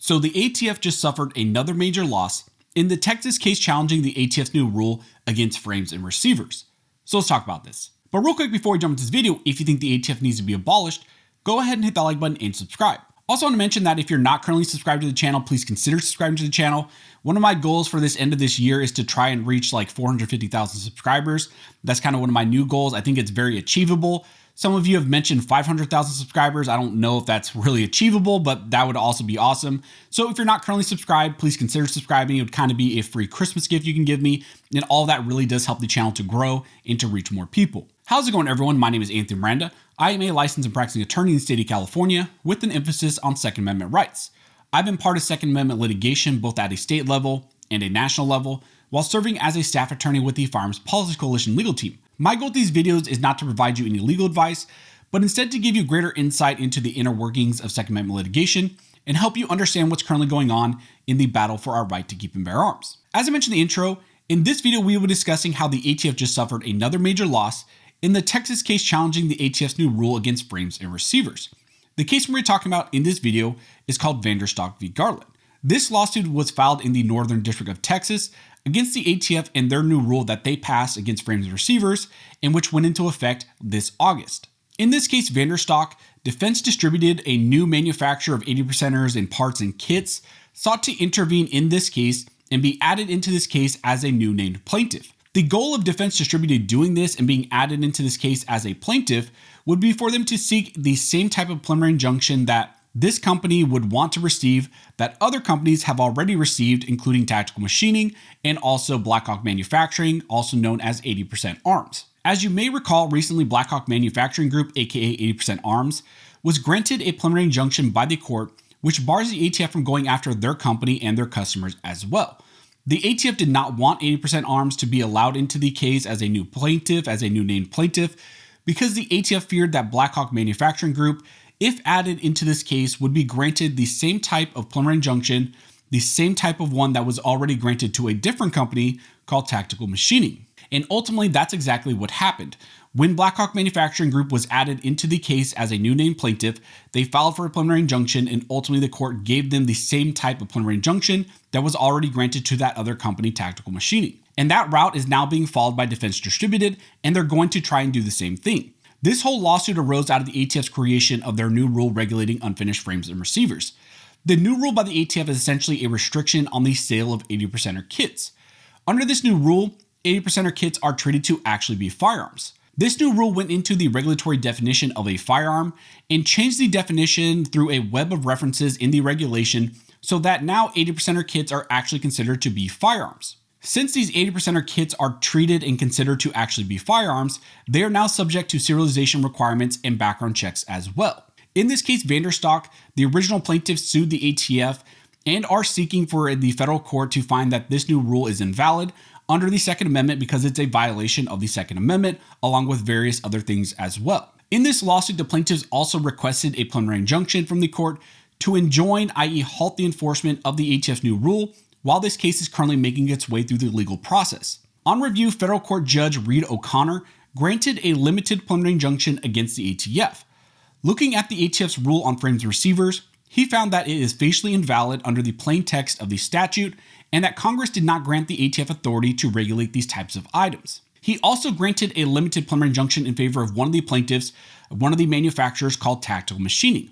So the ATF just suffered another major loss in the Texas case challenging the ATF's new rule against frames and receivers. So let's talk about this. But real quick before we jump into this video, if you think the ATF needs to be abolished, go ahead and hit that like button and subscribe. Also want to mention that if you're not currently subscribed to the channel, please consider subscribing to the channel. One of my goals for this end of this year is to try and reach like 450,000 subscribers. That's kind of one of my new goals. I think it's very achievable. Some of you have mentioned 500,000 subscribers. I don't know if that's really achievable, but that would also be awesome. So if you're not currently subscribed, please consider subscribing. It would kind of be a free Christmas gift you can give me. And all that really does help the channel to grow and to reach more people. How's it going, everyone? My name is Anthony Miranda. I am a licensed and practicing attorney in the state of California with an emphasis on Second Amendment rights. I've been part of Second Amendment litigation both at a state level and a national level while serving as a staff attorney with the Firearms Policy Coalition legal team. My goal with these videos is not to provide you any legal advice, but instead to give you greater insight into the inner workings of Second Amendment litigation and help you understand what's currently going on in the battle for our right to keep and bear arms. As I mentioned in the intro, in this video we will be discussing how the ATF just suffered another major loss in the Texas case challenging the ATF's new rule against frames and receivers. The case we're talking about in this video is called Vanderstock v. Garland. This lawsuit was filed in the Northern District of Texas against the ATF and their new rule that they passed against frames and receivers, and which went into effect this August. In this case, Vanderstock Defense Distributed, a new manufacturer of 80%ers in parts and kits, sought to intervene in this case and be added into this case as a new named plaintiff. The goal of Defense Distributed doing this and being added into this case as a plaintiff would be for them to seek the same type of preliminary injunction that this company would want to receive that other companies have already received, including Tactical Machining and also Blackhawk Manufacturing, also known as 80% Arms. As you may recall, recently Blackhawk Manufacturing Group, aka 80% Arms, was granted a preliminary injunction by the court which bars the ATF from going after their company and their customers as well. The ATF did not want 80% Arms to be allowed into the case as a new plaintiff, as a new named plaintiff, because the ATF feared that Blackhawk Manufacturing Group, if added into this case, would be granted the same type of preliminary injunction, the same type of one that was already granted to a different company called Tactical Machining. And ultimately, that's exactly what happened. When Blackhawk Manufacturing Group was added into the case as a new named plaintiff, they filed for a preliminary injunction, and ultimately the court gave them the same type of preliminary injunction that was already granted to that other company, Tactical Machining. And that route is now being followed by Defense Distributed, and they're going to try and do the same thing. This whole lawsuit arose out of the ATF's creation of their new rule regulating unfinished frames and receivers. The new rule by the ATF is essentially a restriction on the sale of 80%er kits. Under this new rule, 80%er kits are treated to actually be firearms. This new rule went into the regulatory definition of a firearm and changed the definition through a web of references in the regulation so that now 80%er kits are actually considered to be firearms. Since these 80%er kits are treated and considered to actually be firearms, they are now subject to serialization requirements and background checks as well. In this case, Vanderstock, the original plaintiff, sued the ATF and are seeking for the federal court to find that this new rule is invalid under the Second Amendment because it's a violation of the Second Amendment, along with various other things as well. In this lawsuit, the plaintiffs also requested a preliminary injunction from the court to enjoin, i.e. halt the enforcement of the ATF's new rule, while this case is currently making its way through the legal process. On review, federal court judge Reed O'Connor granted a limited preliminary injunction against the ATF. Looking at the ATF's rule on frames and receivers, he found that it is facially invalid under the plain text of the statute and that Congress did not grant the ATF authority to regulate these types of items. He also granted a limited preliminary injunction in favor of one of the plaintiffs, one of the manufacturers called Tactical Machining.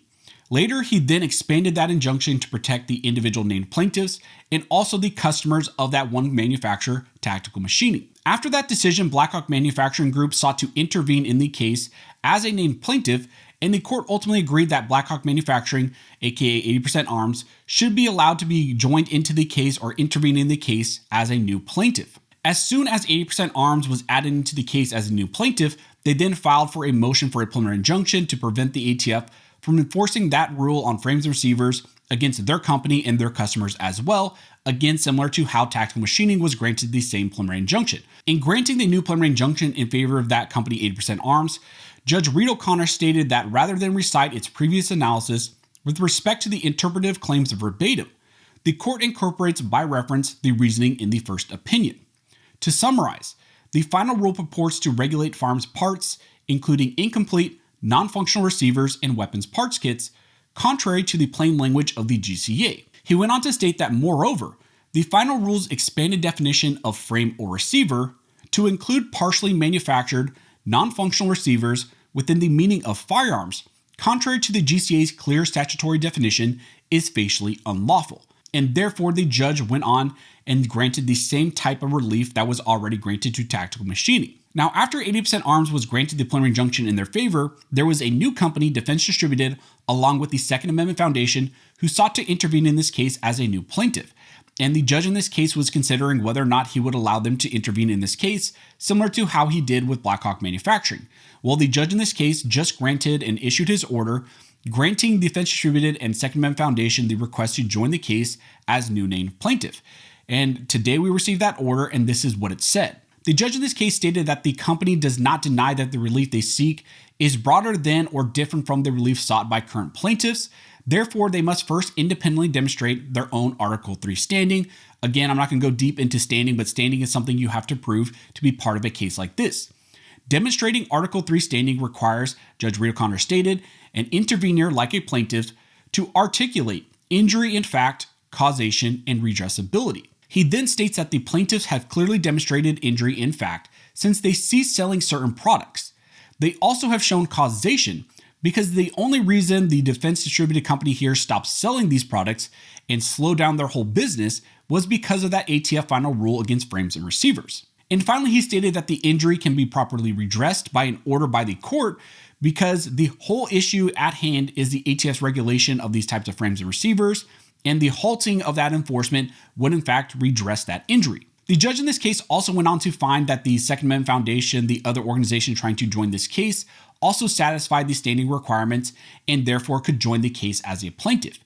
Later, he then expanded that injunction to protect the individual named plaintiffs and also the customers of that one manufacturer, Tactical Machining. After that decision, Blackhawk Manufacturing Group sought to intervene in the case as a named plaintiff, and the court ultimately agreed that Blackhawk Manufacturing, aka 80% Arms, should be allowed to be joined into the case or intervene in the case as a new plaintiff. As soon as 80% Arms was added into the case as a new plaintiff, they then filed for a motion for a preliminary injunction to prevent the ATF from enforcing that rule on frames and receivers against their company and their customers as well, again similar to how Tactical Machining was granted the same preliminary injunction. In granting the new preliminary injunction in favor of that company 80% Arms, Judge Reed O'Connor stated that rather than recite its previous analysis with respect to the interpretive claims verbatim, the court incorporates by reference the reasoning in the first opinion. To summarize, the final rule purports to regulate firearms parts, including incomplete, non-functional receivers and weapons parts kits, contrary to the plain language of the GCA. He went on to state that, moreover, the final rule's expanded definition of frame or receiver to include partially manufactured, non-functional receivers within the meaning of firearms, contrary to the GCA's clear statutory definition, is facially unlawful. And therefore, the judge went on and granted the same type of relief that was already granted to tactical machining. Now, after 80% Arms was granted the preliminary injunction in their favor, there was a new company, Defense Distributed, along with the Second Amendment Foundation, who sought to intervene in this case as a new plaintiff. And the judge in this case was considering whether or not he would allow them to intervene in this case, similar to how he did with Blackhawk Manufacturing. Well, the judge in this case just granted and issued his order, granting Defense Distributed and Second Amendment Foundation the request to join the case as new named plaintiff. And today we received that order, and this is what it said. The judge in this case stated that the company does not deny that the relief they seek is broader than or different from the relief sought by current plaintiffs. Therefore, they must first independently demonstrate their own Article 3 standing. Again, I'm not going to go deep into standing, but standing is something you have to prove to be part of a case like this. Demonstrating Article 3 standing requires, Judge Reed O'Connor stated, an intervener like a plaintiff to articulate injury in fact, causation, and redressability. He then states that the plaintiffs have clearly demonstrated injury in fact since they ceased selling certain products. They also have shown causation because the only reason the Defense Distributed company here stopped selling these products and slowed down their whole business was because of that ATF final rule against frames and receivers. And finally, he stated that the injury can be properly redressed by an order by the court because the whole issue at hand is the ATF's regulation of these types of frames and receivers, and the halting of that enforcement would in fact redress that injury. The judge in this case also went on to find that the Second Amendment Foundation, the other organization trying to join this case, also satisfied the standing requirements and therefore could join the case as a plaintiff.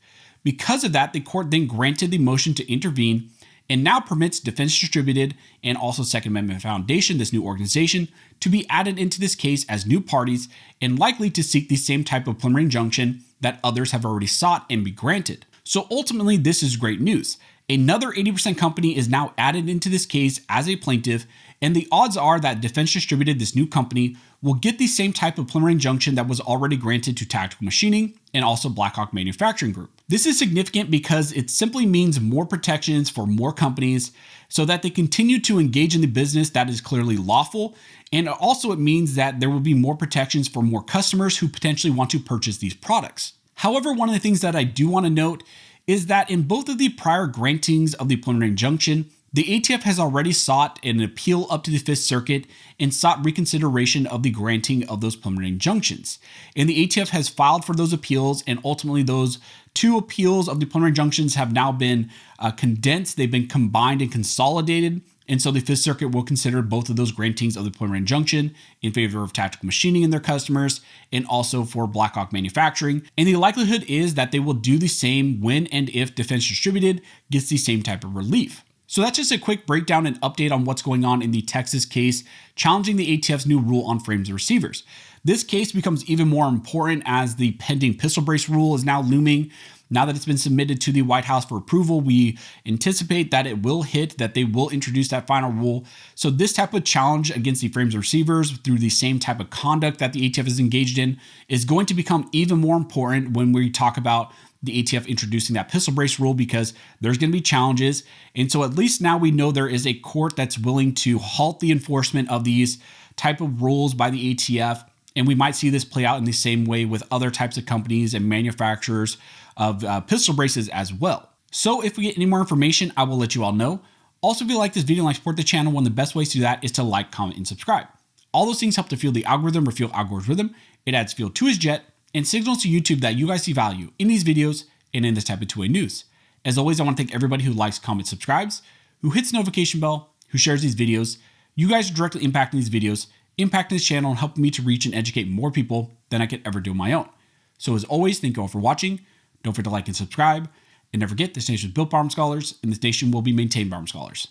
Because of that, the court then granted the motion to intervene and now permits Defense Distributed and also Second Amendment Foundation, this new organization, to be added into this case as new parties and likely to seek the same type of preliminary injunction that others have already sought and be granted. So ultimately, this is great news. Another 80% company is now added into this case as a plaintiff, and the odds are that Defense Distributed, this new company, will get the same type of preliminary injunction that was already granted to Tactical Machining and also Blackhawk Manufacturing Group. This is significant because it simply means more protections for more companies so that they continue to engage in the business that is clearly lawful, and also it means that there will be more protections for more customers who potentially want to purchase these products. However, one of the things that I do want to note is that in both of the prior grantings of the preliminary injunction, the ATF has already sought an appeal up to the Fifth Circuit and sought reconsideration of the granting of those preliminary injunctions. And the ATF has filed for those appeals, and ultimately those two appeals of the preliminary injunctions have now been condensed. They've been combined and consolidated. And so the Fifth Circuit will consider both of those grantings of the preliminary injunction in favor of Tactical Machining and their customers, and also for Blackhawk Manufacturing. And the likelihood is that they will do the same when and if Defense Distributed gets the same type of relief. So that's just a quick breakdown and update on what's going on in the Texas case challenging the ATF's new rule on frames and receivers. This case becomes even more important as the pending pistol brace rule is now looming. Now that it's been submitted to the White House for approval, we anticipate that it will hit, that they will introduce that final rule. So this type of challenge against the frames and receivers through the same type of conduct that the ATF is engaged in is going to become even more important when we talk about the ATF introducing that pistol brace rule, because there's going to be challenges. And so at least now we know there is a court that's willing to halt the enforcement of these type of rules by the ATF. And we might see this play out in the same way with other types of companies and manufacturers of pistol braces as well. So if we get any more information, I will let you all know. Also, if you like this video and like support the channel, one of the best ways to do that is to like, comment, and subscribe. All those things help to fuel the algorithm or fuel Algor's rhythm. It adds fuel to his jet and signals to YouTube that you guys see value in these videos and in this type of two-way news. As always, I want to thank everybody who likes, comments, subscribes, who hits the notification bell, who shares these videos. You guys are directly impacting these videos, impacting this channel, and helping me to reach and educate more people than I could ever do on my own. So as always, thank you all for watching. Don't forget to like and subscribe. And never forget, this nation is built by armed scholars, and this nation will be maintained by armed scholars.